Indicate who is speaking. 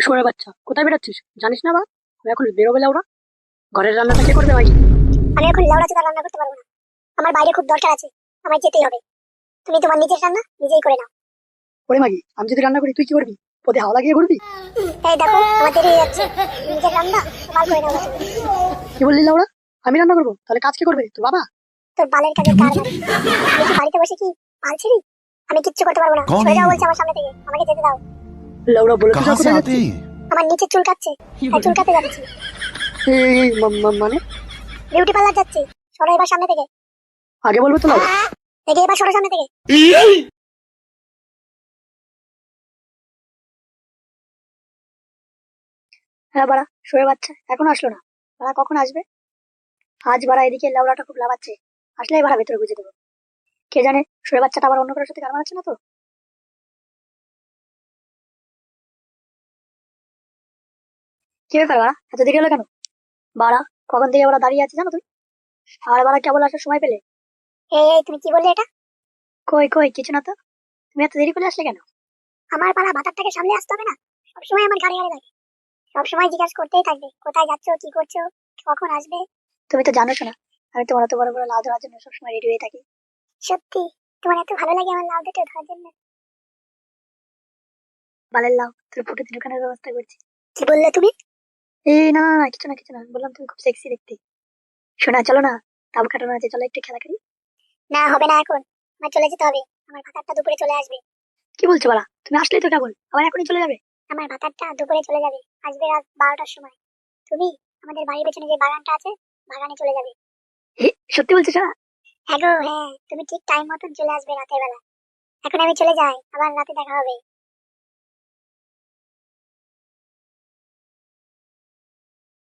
Speaker 1: শুয়োরের বাচ্চা, কোথায় বেরোচ্ছিস? জানিস না বা আমি এখন বেরোবে ওরা? ঘরের রান্নাটা কে করবে মাগি?
Speaker 2: আমি এখন লেওড়া চোদা রান্না করতে পারবো না। আমার বাইরে খুব দরকার আছে, আমায় যেতেই হবে। তুমি তোমার নিজের রান্না নিজেই করে নাও।
Speaker 1: ওরে মাগি, আমি যদি রান্না করি তুই কি করবি? পদে হাওয়া লাগিয়ে ঘুরবি?
Speaker 2: এই দেখো আমার দেরি হয়ে যাচ্ছে, নিজের রান্না তোমার করে নাও। তুমি
Speaker 1: কি বললি লাউরা? আমি রান্না করবো? তাহলে কাজ কে করবে? তোর বাবা?
Speaker 2: তোর বালের কাজের কার মানে? আমি কি বাড়িতে বসে কি পাল ছিড়ি? আমি কিচ্ছু করতে পারবো না,
Speaker 3: कौन
Speaker 2: সরে
Speaker 3: है
Speaker 2: যাও
Speaker 3: ये?
Speaker 2: বলছে আমার সামনে থেকে, আমাকে যেতে দাও।
Speaker 1: লাউরা বলে তো
Speaker 3: कहाँ से
Speaker 1: কোথায়
Speaker 3: आते
Speaker 1: যাচ্ছি?
Speaker 3: हैं ये?
Speaker 2: আমার নিচে চুল কাটছে, তাই চুল কাটতে যাচ্ছি।
Speaker 1: মানে
Speaker 2: বিউটি পার্লার যাচ্ছি, সরো এবার সামনে থেকে।
Speaker 1: আগে বলবো তো লাউরা।
Speaker 2: দেখে এবার সরো সামনে থেকে।
Speaker 1: হ্যাঁ বাড়া, শুয়োরের বাচ্চা এখনো আসলো না। বাড়া কখন আসবে? আজ বাড়া এদিকে লাউরাটা খুব লাফাচ্ছে। আসলেই বাড়া ভেতরে গুজে দেবো। কে জানে শুয়োরের বাচ্চাটা আবার অন্য কারোর সাথে গান মারাচ্ছে না তো? কি ব্যাপার বাড়া, এত দেরি হলো কেন? বাড়া, কখন থেকে ওরা দাঁড়িয়ে আছে জানো তুমি? আর বাড়া কেবল আসার সময় পেলে?
Speaker 2: এই এই, তুমি কি বললে এটা?
Speaker 1: কই কই, কিছু না তো। তুমি এত দেরি করে আসলে কেন?
Speaker 2: আমার পাড়া ভাতারটাকে সামনে আসতে হবে না? সবসময় আমার ঘাড়ে ঘাড়ে লাগে, সবসময় জিজ্ঞাসা করতেই থাকবে কোথায় যাচ্ছো, কি করছো, কখন আসবে।
Speaker 1: তুমি তো জানো শোনা, আমি তোমার এত বড় বড় লাউ ধরার জন্য সবসময় রেডি হয়ে থাকি।
Speaker 2: সত্যি তোমার এত ভালো লাগে আমার লাউ দুটো ধরার জন্য?
Speaker 1: বালের লাউ, তোর ফুটেতে ঢুকানোর ব্যবস্থা করছি।
Speaker 2: কি বললে তুমি?
Speaker 1: এই না না না, কিছু না কিছু না, বললাম তুমি খুব সেক্সি দেখতে। শোনা, চলো না, তাপ কাটানো আছে, চলো একটু খেলা করি।
Speaker 2: না হবে না এখন, আমার চলে যেতে হবে। আমার ভাতারটা দুপুরে চলে আসবে।
Speaker 1: কি বলছো বাড়া? তুমি আসলেই তো কেবল আবার এখনই চলে যাবে?
Speaker 2: আমার ভাতারটা দুপুরে চলে যাবে, আসবে রাত 12টার সময়। তুমি আমাদের বাড়ির পেছনে যে বাগানটা আছে, বাগানে চলে যাবে।
Speaker 1: হে, সত্যি বলছো শোনা?
Speaker 2: হ্যাঁ গো হ্যাঁ, তুমি ঠিক টাইম মতন চলে আসবে রাতের বেলা। এখন আমি চলে যাই, আবার রাতে দেখা হবে।